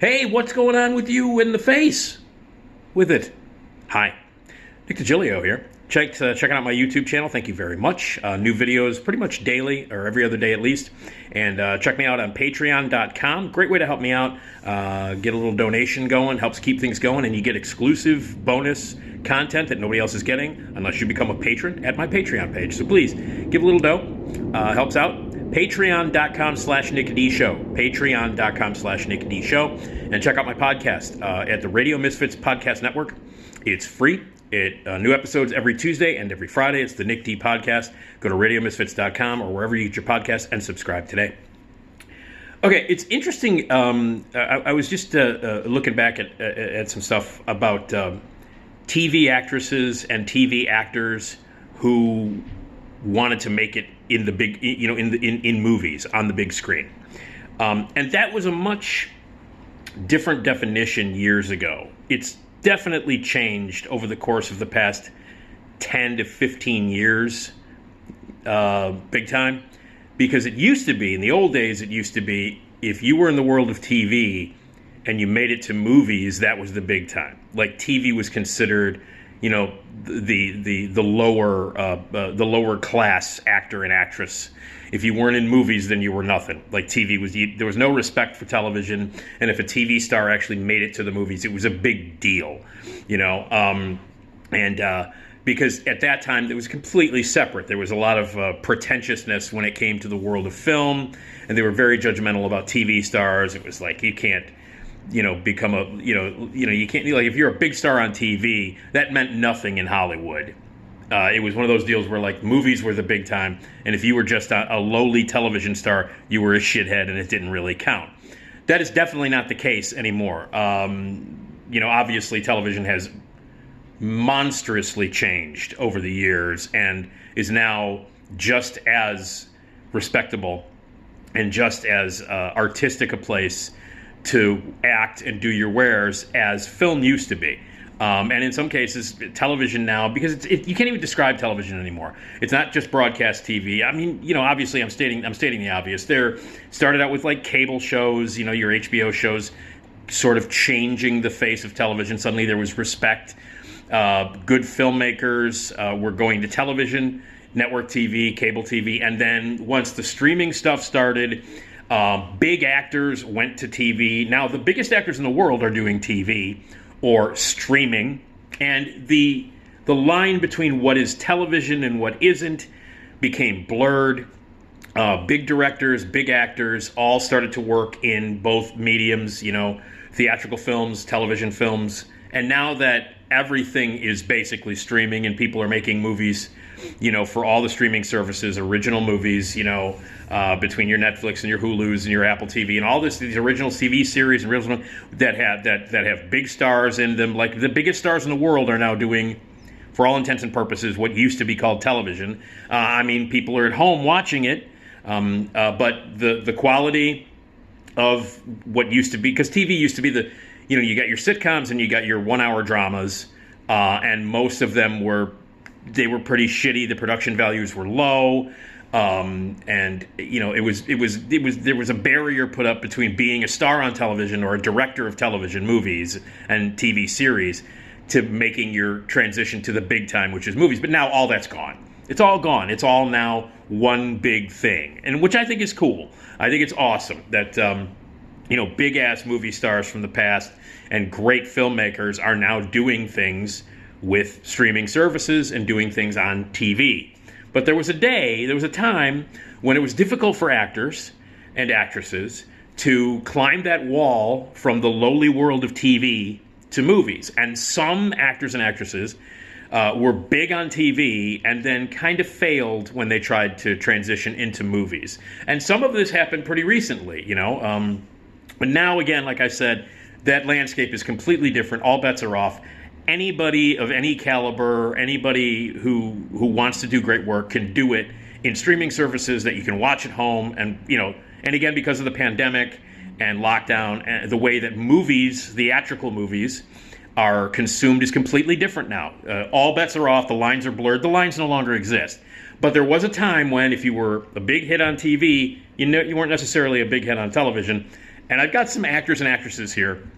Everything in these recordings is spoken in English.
Hey, what's going on with you in the face? With it. Hi, Nick Digilio here. Checking out my YouTube channel. Thank you very much. New videos pretty much daily, or every other day at least. And check me out on patreon.com. Great way to help me out. Get a little donation going. Helps keep things going. And you get exclusive bonus content that nobody else is getting unless you become a patron at my Patreon page. So please, give a little dough. Helps out. Patreon.com/NickDShow. Patreon.com/NickDShow. And check out my podcast at the Radio Misfits Podcast Network. It's free. New episodes every Tuesday and every Friday. It's the Nick D Podcast. Go to radiomisfits.com or wherever you get your podcast and subscribe today. Okay, it's interesting. I was just looking back at some stuff about TV actresses and TV actors who wanted to make it in the big, in movies on the big screen, and that was a much different definition years ago. It's definitely changed over the course of the past 10 to 15 years, big time, because it used to be, in the old days, it used to be, if you were in the world of TV and you made it to movies, that was the big time. Like, TV was considered, the lower class actor and actress. If you weren't in movies, then you were nothing. Like, there was no respect for television, and if a TV star actually made it to the movies, it was a big deal, because at that time it was completely separate. There was a lot of pretentiousness when it came to the world of film, and they were very judgmental about TV stars. It was like, you can't become you can't, like, if you're a big star on TV, that meant nothing in Hollywood. It was one of those deals where, like, movies were the big time, and if you were just a lowly television star, you were a shithead, and it didn't really count. That is definitely not the case anymore. Obviously, television has monstrously changed over the years and is now just as respectable and just as artistic a place to act and do your wares as film used to be. And in some cases, television now, because you can't even describe television anymore. It's not just broadcast TV. I mean, obviously, I'm stating the obvious. There started out with, like, cable shows, your HBO shows, sort of changing the face of television. Suddenly, there was respect. Good filmmakers were going to television, network TV, cable TV, and then once the streaming stuff started, big actors went to TV. Now, the biggest actors in the world are doing TV or streaming, and the line between what is television and what isn't became blurred. Big directors, big actors all started to work in both mediums, theatrical films, television films, and now that everything is basically streaming and people are making movies, for all the streaming services, original movies, between your Netflix and your Hulus and your Apple TV and all these original TV series and original that have big stars in them. Like, the biggest stars in the world are now doing, for all intents and purposes, what used to be called television. People are at home watching it, but the quality of what used to be, because TV used to be you got your sitcoms and you got your 1 hour dramas, and most of them were pretty shitty. The production values were low. There was a barrier put up between being a star on television or a director of television movies and TV series to making your transition to the big time, which is movies. But now all that's gone. It's all gone. It's all now one big thing, and which I think is cool. I think it's awesome that big ass movie stars from the past and great filmmakers are now doing things with streaming services and doing things on TV. But there was a time when it was difficult for actors and actresses to climb that wall from the lowly world of TV to movies. And some actors and actresses were big on TV and then kind of failed when they tried to transition into movies. And some of this happened pretty recently, But now, again, like I said, that landscape is completely different. All bets are off. Anybody of any caliber, anybody who wants to do great work can do it in streaming services that you can watch at home. And, and again, because of the pandemic and lockdown, and the way that movies, theatrical movies, are consumed is completely different now. All bets are off. The lines are blurred. The lines no longer exist. But there was a time when if you were a big hit on TV, you weren't necessarily a big hit on television. And I've got some actors and actresses here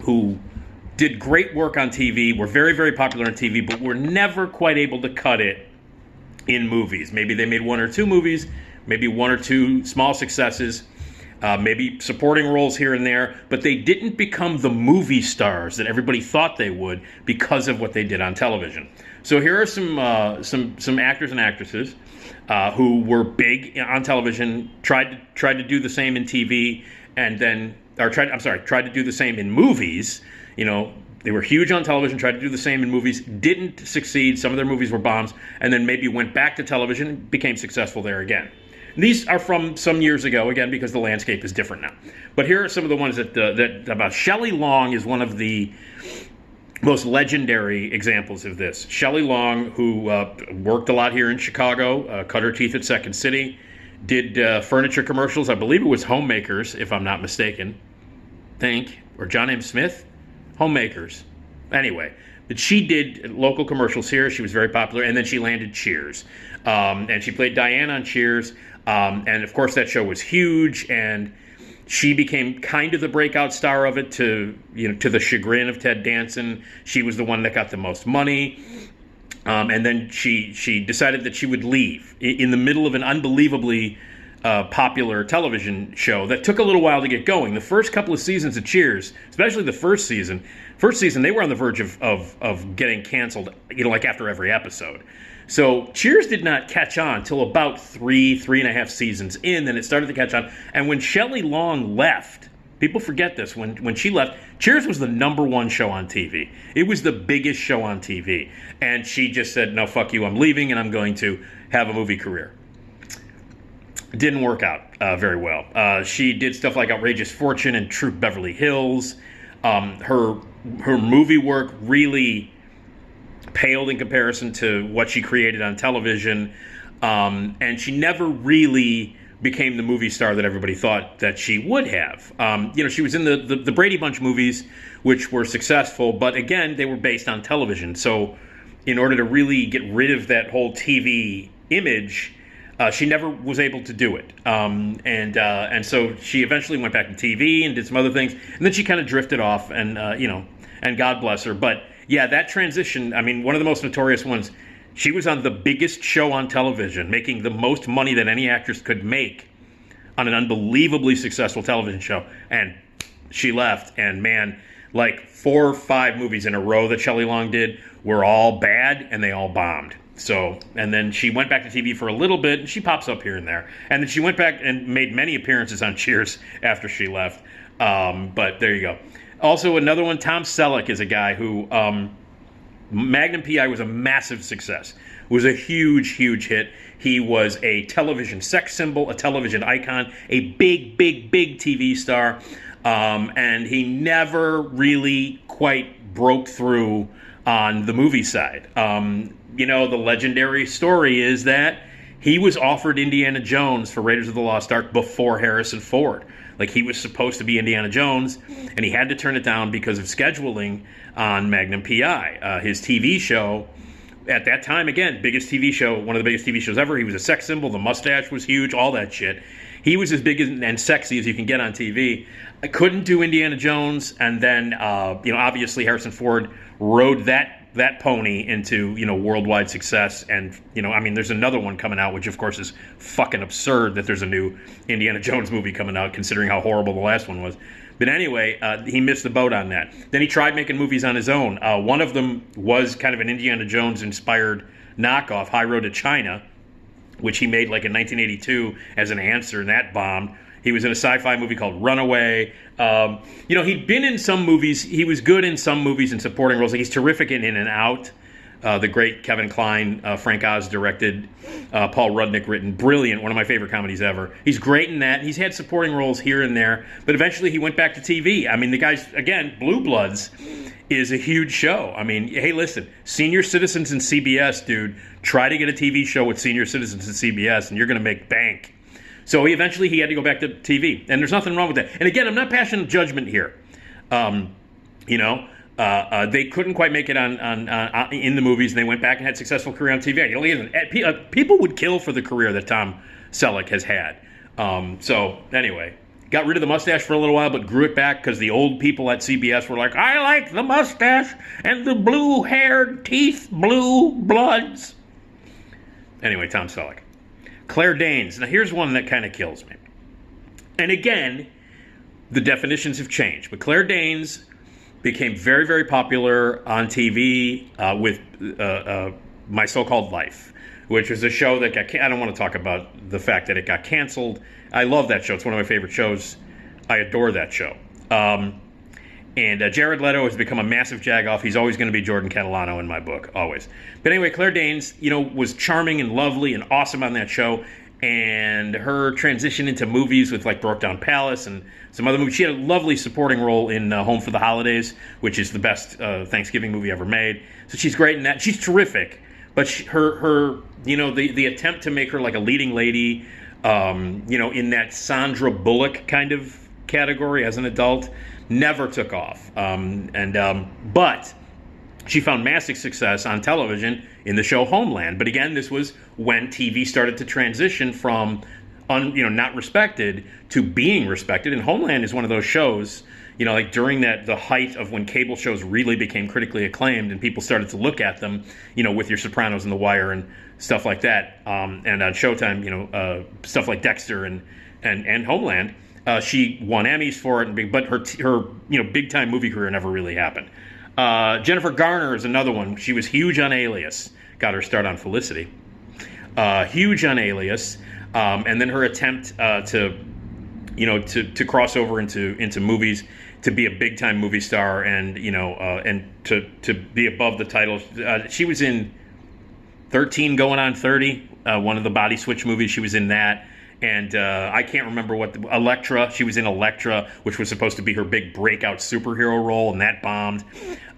who did great work on TV, were very, very popular on TV, but were never quite able to cut it in movies. Maybe they made 1 or 2 movies, maybe 1 or 2 small successes, maybe supporting roles here and there, but they didn't become the movie stars that everybody thought they would because of what they did on television. So here are some actors and actresses who were big on television, tried to do the same in TV, and then tried to do the same in movies. You know, they were huge on television, tried to do the same in movies, didn't succeed. Some of their movies were bombs, and then maybe went back to television and became successful there again. These are from some years ago, again, because the landscape is different now. But here are some of the ones that about Shelley Long is one of the most legendary examples of this. Shelley Long, who worked a lot here in Chicago, cut her teeth at Second City, did furniture commercials. I believe it was Homemakers, if I'm not mistaken. Or John M. Smith? Homemakers. Anyway, but she did local commercials here. She was very popular, and then she landed Cheers. And she played Diane on Cheers. And of course, that show was huge, and she became kind of the breakout star of it to the chagrin of Ted Danson. She was the one that got the most money. And then she decided that she would leave in the middle of an unbelievably popular television show that took a little while to get going. The first couple of seasons of Cheers, especially the first season, they were on the verge of getting canceled, like after every episode. So Cheers did not catch on till about 3.5 seasons in, then it started to catch on. And when Shelley Long left, people forget this, when she left, Cheers was the #1 show on TV. It was the biggest show on TV. And she just said, no, fuck you, I'm leaving, and I'm going to have a movie career. It didn't work out very well. She did stuff like Outrageous Fortune and Troop Beverly Hills. Her movie work really paled in comparison to what she created on television, and she never really became the movie star that everybody thought that she would have. She was in the Brady Bunch movies, which were successful, but again, they were based on television. So in order to really get rid of that whole TV image, she never was able to do it. And so she eventually went back to TV and did some other things, and then she kind of drifted off, and God bless her. But yeah, that transition, I mean, one of the most notorious ones, she was on the biggest show on television, making the most money that any actress could make on an unbelievably successful television show. And she left, and man, like 4 or 5 movies in a row that Shelley Long did were all bad, and they all bombed. So, and then she went back to TV for a little bit, and she pops up here and there. And then she went back and made many appearances on Cheers after she left. But there you go. Also, another one, Tom Selleck is a guy who, Magnum P.I. was a massive success. It was a huge, huge hit. He was a television sex symbol, a television icon, a big, big, big TV star. And he never really quite broke through on the movie side. The legendary story is that he was offered Indiana Jones for Raiders of the Lost Ark before Harrison Ford. Like, he was supposed to be Indiana Jones, and he had to turn it down because of scheduling on Magnum P.I. His TV show, at that time, again, biggest TV show, one of the biggest TV shows ever. He was a sex symbol. The mustache was huge, all that shit. He was as big and sexy as you can get on TV. I couldn't do Indiana Jones, and then, obviously Harrison Ford rode that pony into, worldwide success. And, there's another one coming out, which of course is fucking absurd that there's a new Indiana Jones movie coming out, considering how horrible the last one was. But anyway, he missed the boat on that. Then he tried making movies on his own. One of them was kind of an Indiana Jones inspired knockoff, High Road to China, which he made like in 1982 as an answer, and that bombed. He was in a sci-fi movie called Runaway. He'd been in some movies. He was good in some movies in supporting roles. Like, he's terrific in In and Out. The great Kevin Kline, Frank Oz directed, Paul Rudnick written. Brilliant, one of my favorite comedies ever. He's great in that. He's had supporting roles here and there, but eventually he went back to TV. I mean, the guy's, again, Blue Bloods is a huge show. I mean, hey, listen, senior citizens in CBS, dude, try to get a TV show with senior citizens in CBS, and you're going to make bank. So he had to go back to TV, and there's nothing wrong with that. And again, I'm not passing judgment here. They couldn't quite make it on in the movies, and they went back and had a successful career on TV. People would kill for the career that Tom Selleck has had. So anyway, got rid of the mustache for a little while, but grew it back because the old people at CBS were like, I like the mustache and the blue-haired teeth, blue bloods. Anyway, Tom Selleck. Claire Danes. Now, here's one that kind of kills me. And again, the definitions have changed. But Claire Danes became very, very popular on TV with My So-Called Life, which was a show that got... I don't want to talk about the fact that it got canceled. I love that show. It's one of my favorite shows. I adore that show. And Jared Leto has become a massive jagoff. He's always going to be Jordan Catalano in my book, always. But anyway, Claire Danes, was charming and lovely and awesome on that show. And her transition into movies with like Brokedown Palace and some other movies. She had a lovely supporting role in Home for the Holidays, which is the best Thanksgiving movie ever made. So she's great in that. She's terrific. But her the attempt to make her like a leading lady, in that Sandra Bullock kind of category as an adult, never took off. But she found massive success on television in the show Homeland. But again, this was when TV started to transition from not respected to being respected. And Homeland is one of those shows, like during the height of when cable shows really became critically acclaimed and people started to look at them, with your Sopranos and The Wire and stuff like that. And on Showtime, stuff like Dexter and Homeland. She won Emmys for it, but her big time movie career never really happened. Jennifer Garner is another one. She was huge on Alias, got her start on Felicity. Huge on Alias, and then her attempt to cross over into movies, to be a big time movie star, and to be above the title. She was in 13 Going on 30, one of the Body Switch movies. She was in that. And I can't remember Elektra. She was in Elektra, which was supposed to be her big breakout superhero role, and that bombed.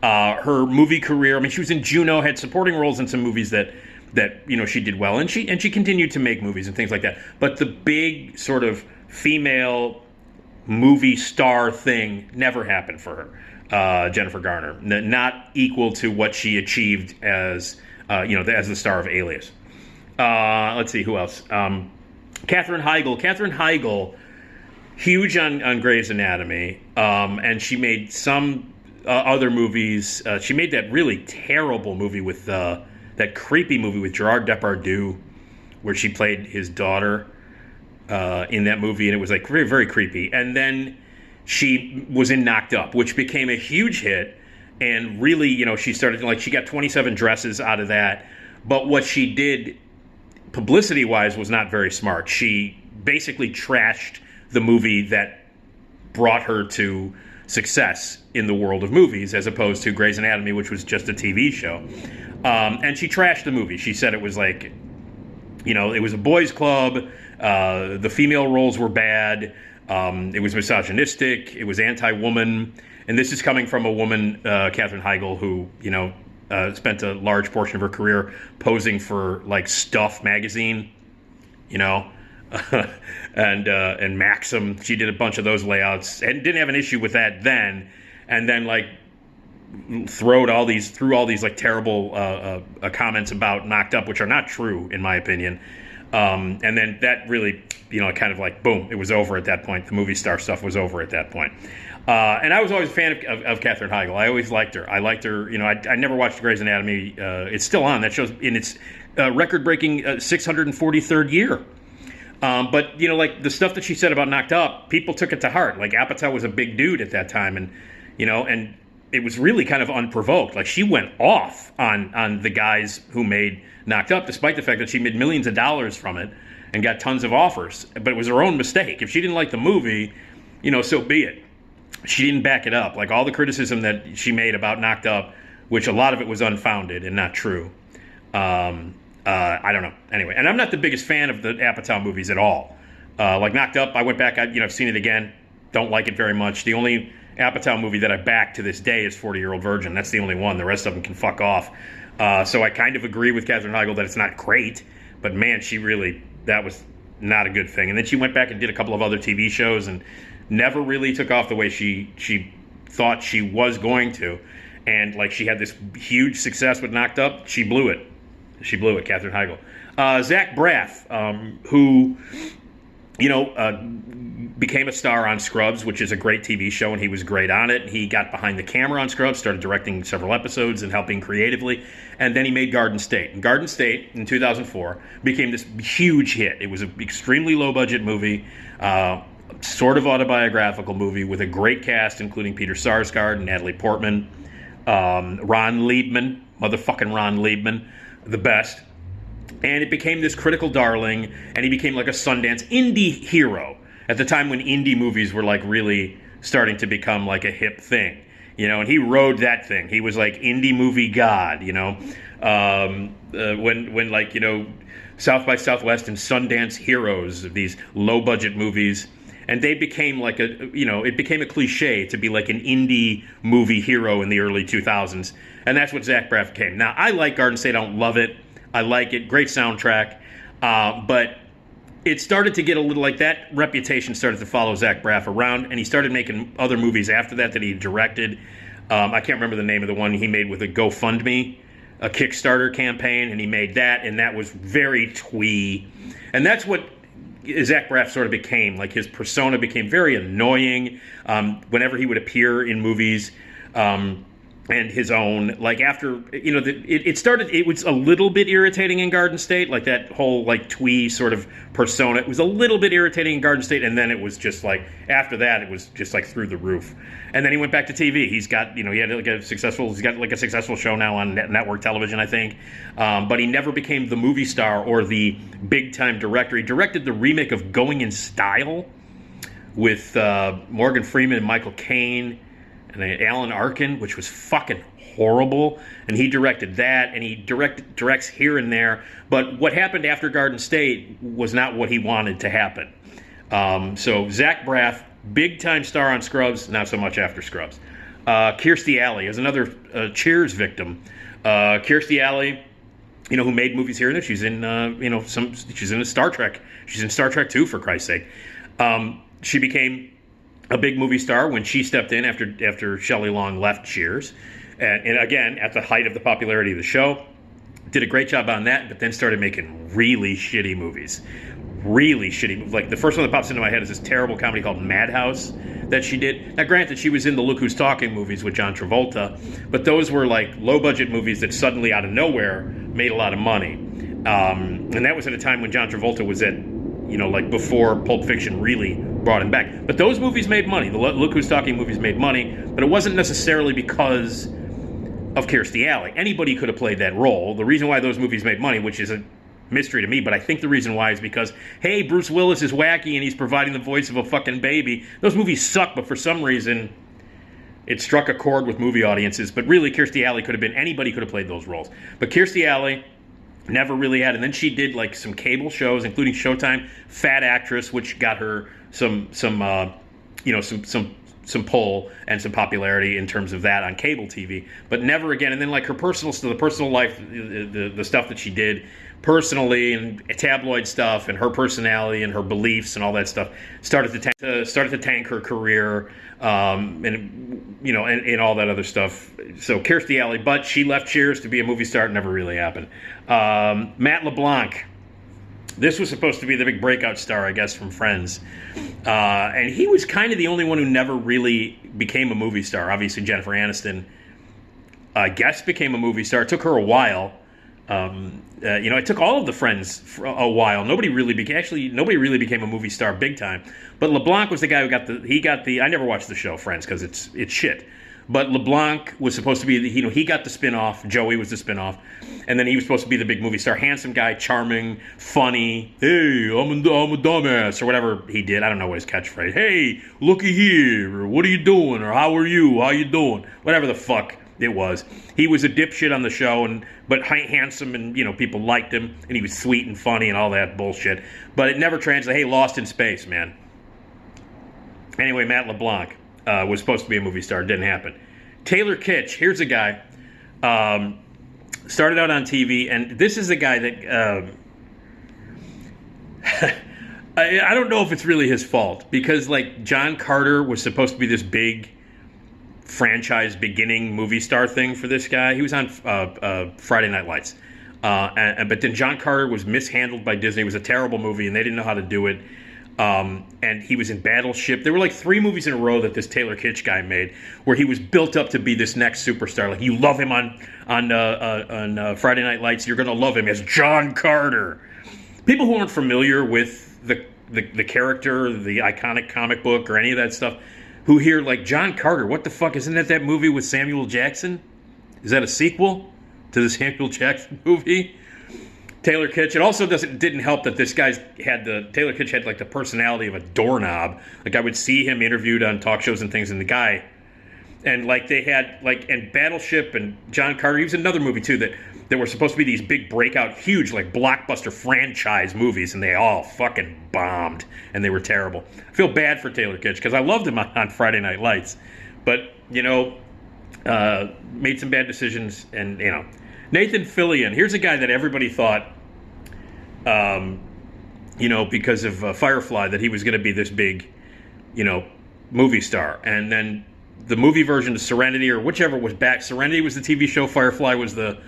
Her movie career, she was in Juno, had supporting roles in some movies that she did well, and she continued to make movies and things like that. But the big sort of female movie star thing never happened for her, Jennifer Garner. Not equal to what she achieved as as the star of Alias. Let's see who else. Katherine Heigl. Katherine Heigl, huge on Grey's Anatomy, and she made some other movies. She made that really terrible movie with that creepy movie with Gerard Depardieu, where she played his daughter in that movie, and it was like very, very creepy. And then she was in Knocked Up, which became a huge hit, and really, she started she got 27 dresses out of that. But what she did, publicity-wise, was not very smart. She basically trashed the movie that brought her to success in the world of movies, as opposed to Grey's Anatomy, which was just a TV show. And she trashed the movie. She said it was like, it was a boys' club. The female roles were bad. It was misogynistic. It was anti-woman. And this is coming from a woman, Katherine Heigl, who, spent a large portion of her career posing for like Stuff magazine, and Maxim. She did a bunch of those layouts and didn't have an issue with that then. And then threw all these like terrible comments about Knocked Up, which are not true in my opinion. And then that really, kind of like boom, it was over at that point. The movie star stuff was over at that point. And I was always a fan of Katherine Heigl. I always liked her. I liked her. I never watched Grey's Anatomy. It's still on. That show's in its record-breaking 643rd year. But the stuff that she said about Knocked Up, people took it to heart. Like Apatow was a big dude at that time, and and it was really kind of unprovoked. Like she went off on the guys who made Knocked Up, despite the fact that she made millions of dollars from it and got tons of offers. But it was her own mistake. If she didn't like the movie, so be it. She didn't back it up. Like all the criticism that she made about Knocked Up, which a lot of it was unfounded and not true. I don't know. Anyway, and I'm not the biggest fan of the Apatow movies at all. Like Knocked Up, I went back, I've seen it again. Don't like it very much. The only Apatow movie that I back to this day is 40-Year-Old Virgin. That's the only one. The rest of them can fuck off. So I kind of agree with Katherine Heigl that it's not great, but man, that was not a good thing. And then she went back and did a couple of other TV shows and never really took off the way she thought she was going to. And she had this huge success with Knocked Up. She blew it. Katherine Heigl. Zach Braff, who became a star on Scrubs, which is a great TV show, and he was great on it. He got behind the camera on Scrubs, started directing several episodes and helping creatively, and then he made Garden State. And Garden State, in 2004, became this huge hit. It was an extremely low-budget movie, sort of autobiographical movie with a great cast, including Peter Sarsgaard, Natalie Portman, Ron Liebman, motherfucking Ron Liebman, the best. And it became this critical darling, and he became like a Sundance indie hero at the time when indie movies were like really starting to become like a hip thing, and he rode that thing. He was like indie movie god, when like, South by Southwest and Sundance heroes of these low budget movies. And they became like it became a cliche to be like an indie movie hero in the early 2000s. And that's what Zach Braff became. Now, I like Garden State. I don't love it. I like it. Great soundtrack. But it started to get a little like that reputation started to follow Zach Braff around, and he started making other movies after that he directed. I can't remember the name of the one he made with a GoFundMe, a Kickstarter campaign, and he made that, and that was very twee. And that's what Zach Braff sort of became. Like, his persona became very annoying whenever he would appear in movies. And his own, like, after, it started, it was a little bit irritating in Garden State, like that whole, like, twee sort of persona. It was a little bit irritating in Garden State, and then it was just like, after that, it was just like through the roof. And then he went back to TV. He's got, he had like he's got like a successful show now on network television, I think. But he never became the movie star or the big-time director. He directed the remake of Going in Style with Morgan Freeman and Michael Caine and Alan Arkin, which was fucking horrible. And he directed that, and he directs here and there. But what happened after Garden State was not what he wanted to happen. So Zach Braff, big-time star on Scrubs, not so much after Scrubs. Kirstie Alley is another Cheers victim. Kirstie Alley, who made movies here and there. She's in, she's in Star Trek. She's in Star Trek 2, for Christ's sake. She became a big movie star when she stepped in after Shelley Long left Cheers. And again, at the height of the popularity of the show, did a great job on that, but then started making really shitty movies. Really shitty. Like, the first one that pops into my head is this terrible comedy called Madhouse that she did. Now, granted, she was in the Look Who's Talking movies with John Travolta, but those were like low-budget movies that suddenly, out of nowhere, made a lot of money. And that was at a time when John Travolta was at, like before Pulp Fiction really brought him back. But those movies made money. The Look Who's Talking movies made money, but it wasn't necessarily because of Kirstie Alley. Anybody could have played that role. The reason why those movies made money, which is a mystery to me, but I think the reason why is because, hey, Bruce Willis is wacky and he's providing the voice of a fucking baby. Those movies suck, but for some reason it struck a chord with movie audiences. But really, Kirstie Alley could have been, anybody could have played those roles. But Kirstie Alley never really had. And then she did like some cable shows, including Showtime, Fat Actress, which got her some pull and some popularity in terms of that on cable TV, but never again. And then like her personal stuff, the personal life, the stuff that she did personally, and tabloid stuff, and her personality and her beliefs and all that stuff started to tank her career, and all that other stuff. So Kirstie Alley, but she left Cheers to be a movie star. It never really happened. Matt LeBlanc. This was supposed to be the big breakout star, I guess, from Friends. And he was kind of the only one who never really became a movie star. Obviously, Jennifer Aniston, I guess, became a movie star. It took her a while. It took all of the Friends for a while. Nobody really became a movie star big time. But LeBlanc was the guy who got the. I never watched the show Friends because it's shit. But LeBlanc was supposed to be, he got the spinoff. Joey was the spinoff. And then he was supposed to be the big movie star. Handsome guy, charming, funny. Hey, I'm a dumbass, or whatever he did. I don't know what his catchphrase. Hey, looky here, or what are you doing, or how are you, how you doing? Whatever the fuck it was. He was a dipshit on the show, but handsome, and people liked him, and he was sweet and funny and all that bullshit. But it never translated. Hey, Lost in Space, man. Anyway, Matt LeBlanc was supposed to be a movie star. Didn't happen. Taylor Kitsch. Here's a guy. Started out on TV, and this is a guy that I don't know if it's really his fault, because like John Carter was supposed to be this big franchise beginning movie star thing for this guy. He was on Friday Night Lights, but then John Carter was mishandled by Disney. It was a terrible movie, and they didn't know how to do it. And he was in Battleship. There were like 3 movies in a row that this Taylor Kitsch guy made, where he was built up to be this next superstar. Like, you love him on Friday Night Lights, you're going to love him as John Carter. People who aren't familiar with the character, the iconic comic book, or any of that stuff, who hear like John Carter, what the fuck? Isn't that movie with Samuel Jackson? Is that a sequel to the Samuel Jackson movie? Taylor Kitsch. It also didn't help that this guy's Taylor Kitsch had like the personality of a doorknob. Like, I would see him interviewed on talk shows and things, and the guy, and like they had like, and Battleship and John Carter. He was in another movie too that were supposed to be these big breakout, huge like blockbuster franchise movies, and they all fucking bombed, and they were terrible. I feel bad for Taylor Kitsch because I loved him on Friday Night Lights, but made some bad decisions, and Nathan Fillion. Here's a guy that everybody thought, because of Firefly, that he was going to be this big, movie star. And then the movie version of Serenity, or whichever was back. Serenity was the TV show. Firefly was the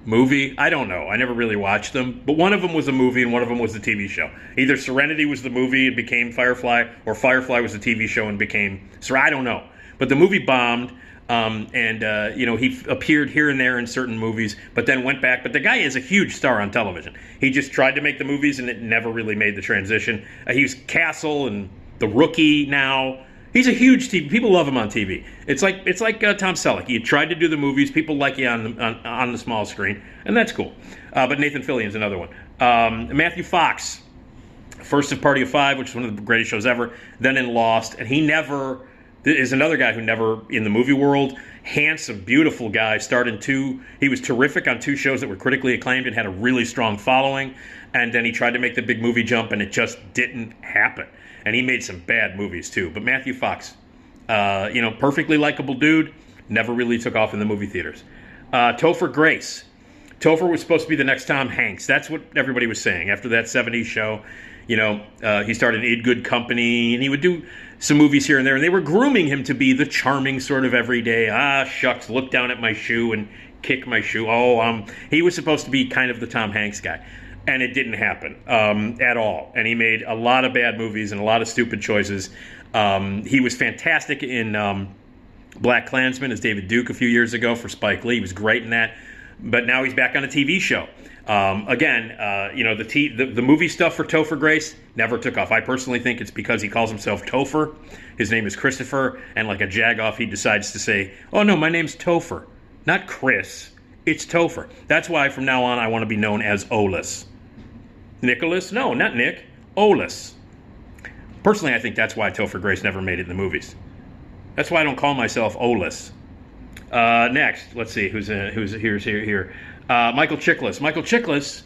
movie. I don't know. I never really watched them. But one of them was a movie and one of them was the TV show. Either Serenity was the movie and became Firefly, or Firefly was the TV show and became... So I don't know. But the movie bombed. He appeared here and there in certain movies, but then went back. But the guy is a huge star on television. He just tried to make the movies, and it never really made the transition. He's Castle and The Rookie now. He's a huge TV. People love him on TV. It's like Tom Selleck. You tried to do the movies. People like you on the small screen, and that's cool. But Nathan Fillion's another one. Matthew Fox, first of Party of Five, which is one of the greatest shows ever. Then in Lost, and he never... is another guy who never, in the movie world, handsome, beautiful guy, he was terrific on 2 shows that were critically acclaimed and had a really strong following, and then he tried to make the big movie jump, and it just didn't happen. And he made some bad movies, too. But Matthew Fox, perfectly likable dude, never really took off in the movie theaters. Topher Grace. Topher was supposed to be the next Tom Hanks. That's what everybody was saying. After that 70s show, he started In Good Company, and he would do some movies here and there, and they were grooming him to be the charming sort of everyday, shucks, look down at my shoe and kick my shoe. He was supposed to be kind of the Tom Hanks guy, and it didn't happen at all. And he made a lot of bad movies and a lot of stupid choices. He was fantastic in Black Klansman as David Duke a few years ago for Spike Lee. He was great in that, but now he's back on a TV show. The movie stuff for Topher Grace never took off. I personally think it's because he calls himself Topher. His name is Christopher, and like a jagoff, he decides to say, "Oh no, my name's Topher, not Chris. It's Topher." That's why from now on I want to be known as Olis. Nicholas? No, not Nick. Olis. Personally, I think that's why Topher Grace never made it in the movies. That's why I don't call myself Olis. Next, let's see who's here. Michael Chiklis. Michael Chiklis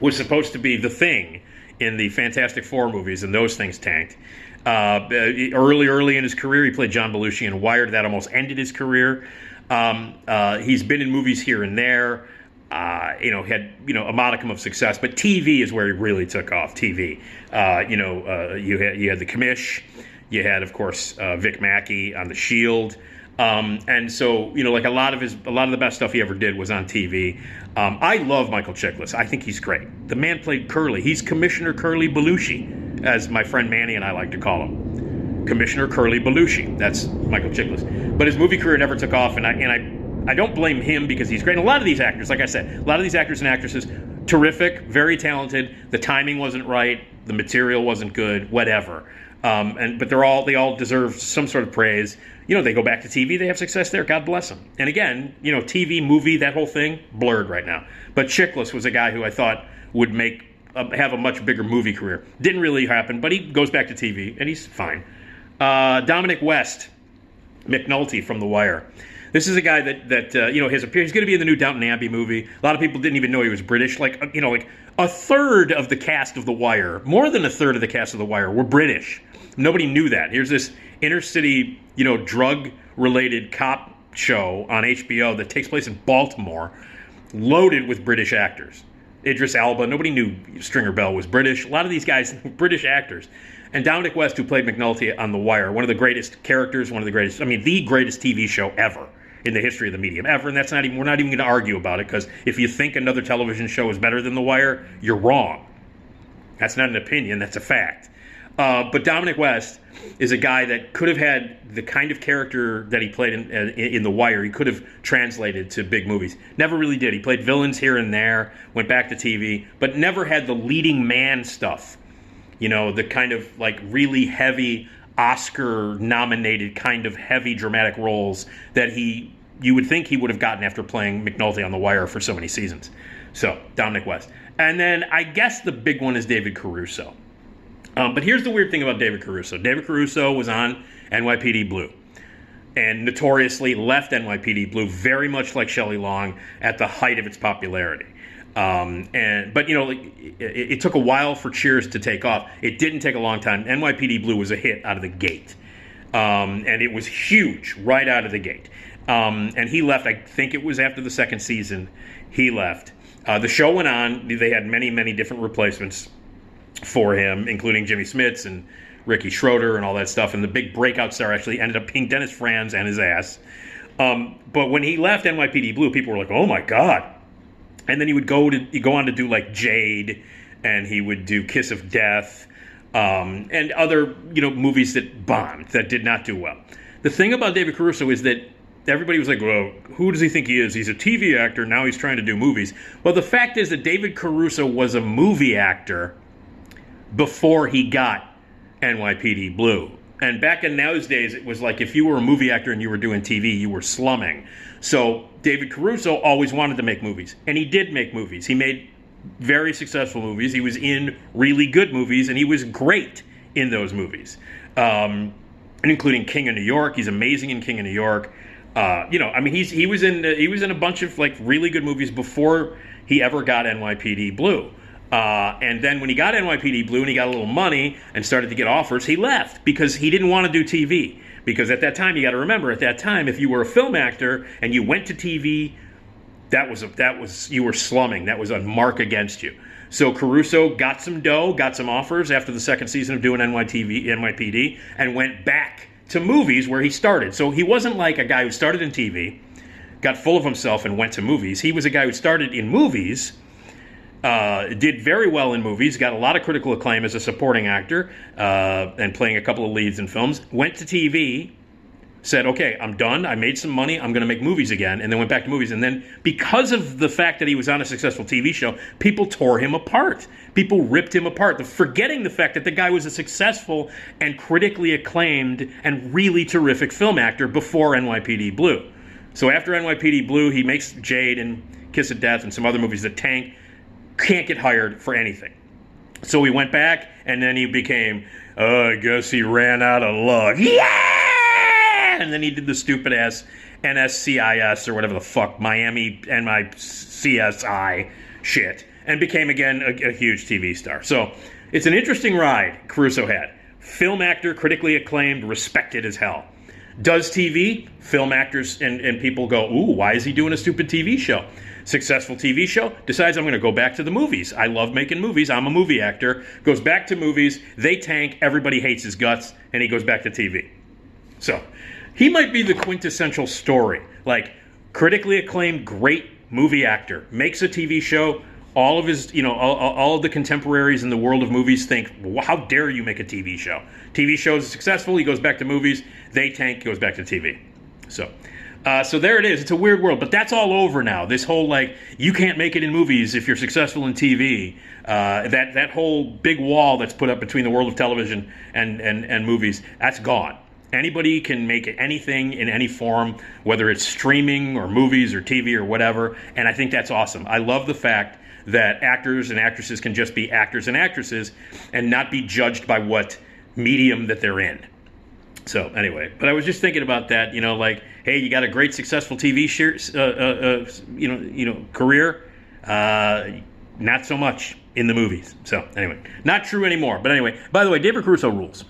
was supposed to be the Thing in the Fantastic Four movies, and those things tanked. Early in his career, he played John Belushi in Wired. That almost ended his career. He's been in movies here and there. Had a modicum of success, but TV is where he really took off. TV. You had the Commish. You had, of course, Vic Mackey on The Shield. And so, like a lot of the best stuff he ever did was on TV. I love Michael Chiklis. I think he's great. The man played Curly. He's Commissioner Curly Belushi, as my friend Manny and I like to call him. Commissioner Curly Belushi. That's Michael Chiklis. But his movie career never took off, and I don't blame him because he's great. And a lot of these actors, like I said, a lot of these actors and actresses, terrific, very talented. The timing wasn't right. The material wasn't good. Whatever. But they all deserve some sort of praise. They go back to TV, they have success there, God bless them. And again, TV, movie, that whole thing, blurred right now. But Chiklis was a guy who I thought would have a much bigger movie career. Didn't really happen, but he goes back to TV, and he's fine. Dominic West, McNulty from The Wire. This is a guy that has appeared. He's going to be in the new Downton Abbey movie. A lot of people didn't even know he was British. Like a third of the cast of The Wire, more than a third of the cast of The Wire, were British. Nobody knew that. Here's this inner city, drug-related cop show on HBO that takes place in Baltimore, loaded with British actors. Idris Elba, nobody knew Stringer Bell was British. A lot of these guys, British actors. And Dominic West, who played McNulty on The Wire, one of the greatest characters, the greatest TV show ever in the history of the medium, ever. And we're not even going to argue about it, because if you think another television show is better than The Wire, you're wrong. That's not an opinion, that's a fact. But Dominic West is a guy that could have had the kind of character that he played in The Wire. He could have translated to big movies. Never really did. He played villains here and there, went back to TV, but never had the leading man stuff. You know, the kind of like really heavy Oscar-nominated kind of heavy dramatic roles that you would think he would have gotten after playing McNulty on The Wire for so many seasons. So, Dominic West. And then I guess the big one is David Caruso. But here's the weird thing about David Caruso. David Caruso was on NYPD Blue and notoriously left NYPD Blue very much like Shelley Long at the height of its popularity. But you know, it took a while for Cheers to take off. It didn't take a long time. NYPD Blue was a hit out of the gate. And it was huge right out of the gate. And he left, I think it was after the second season, he left. The show went on. They had many, many different replacements for him, including Jimmy Smits and Ricky Schroeder and all that stuff. And the big breakout star actually ended up being Dennis Franz and his ass. But when he left NYPD Blue, people were like, oh my God. And then he'd go on to do like Jade, and he would do Kiss of Death, and other, you know, movies that bombed, that did not do well. The thing about David Caruso is that everybody was like, well, who does he think he is? He's a TV actor, now he's trying to do movies. Well, the fact is that David Caruso was a movie actor before he got NYPD Blue. And back in those days, it was like if you were a movie actor and you were doing TV, you were slumming. So David Caruso always wanted to make movies. And he did make movies. He made very successful movies. He was in really good movies, and he was great in those movies. Including King of New York. He's amazing in King of New York. You know, I mean, he was in a bunch of like really good movies before he ever got NYPD Blue. And then when he got NYPD Blue and he got a little money and started to get offers, he left because he didn't want to do TV. Because at that time, you got to remember, at that time, if you were a film actor and you went to TV, that was you were slumming. That was a mark against you. So Caruso got some dough, got some offers after the second season of doing NYPD, and went back to movies where he started. So he wasn't like a guy who started in TV, got full of himself, and went to movies. He was a guy who started in movies. Did very well in movies, got a lot of critical acclaim as a supporting actor, and playing a couple of leads in films. Went to TV, said, okay, I'm done. I made some money. I'm going to make movies again. And then went back to movies. And then because of the fact that he was on a successful TV show, people tore him apart. People ripped him apart, forgetting the fact that the guy was a successful and critically acclaimed and really terrific film actor before NYPD Blue. So after NYPD Blue, he makes Jade and Kiss of Death and some other movies that tank. Can't get hired for anything. So he went back, and then he became, I guess he ran out of luck. Yeah! And then he did the stupid-ass NSCIS, or whatever the fuck, Miami NYCSI shit, and became, again, a huge TV star. So it's an interesting ride Caruso had. Film actor, critically acclaimed, respected as hell. Does TV, film actors and people go, ooh, why is he doing a stupid TV show? Successful TV show, decides I'm going to go back to the movies. I love making movies. I'm a movie actor. Goes back to movies. They tank. Everybody hates his guts. And he goes back to TV. So he might be the quintessential story. Like, critically acclaimed, great movie actor. Makes a TV show. All of his, you know, all of the contemporaries in the world of movies think, well, how dare you make a TV show? TV shows are successful. He goes back to movies. They tank. Goes back to TV. So there it is. It's a weird world, but that's all over now. This whole, like, you can't make it in movies if you're successful in TV. That whole big wall that's put up between the world of television and movies, that's gone. Anybody can make anything in any form, whether it's streaming or movies or TV or whatever, and I think that's awesome. I love the fact that actors and actresses can just be actors and actresses and not be judged by what medium that they're in. So anyway, but I was just thinking about that, you know, like, hey, you got a great successful TV career, not so much in the movies. So anyway, not true anymore. But anyway, by the way, David Caruso rules.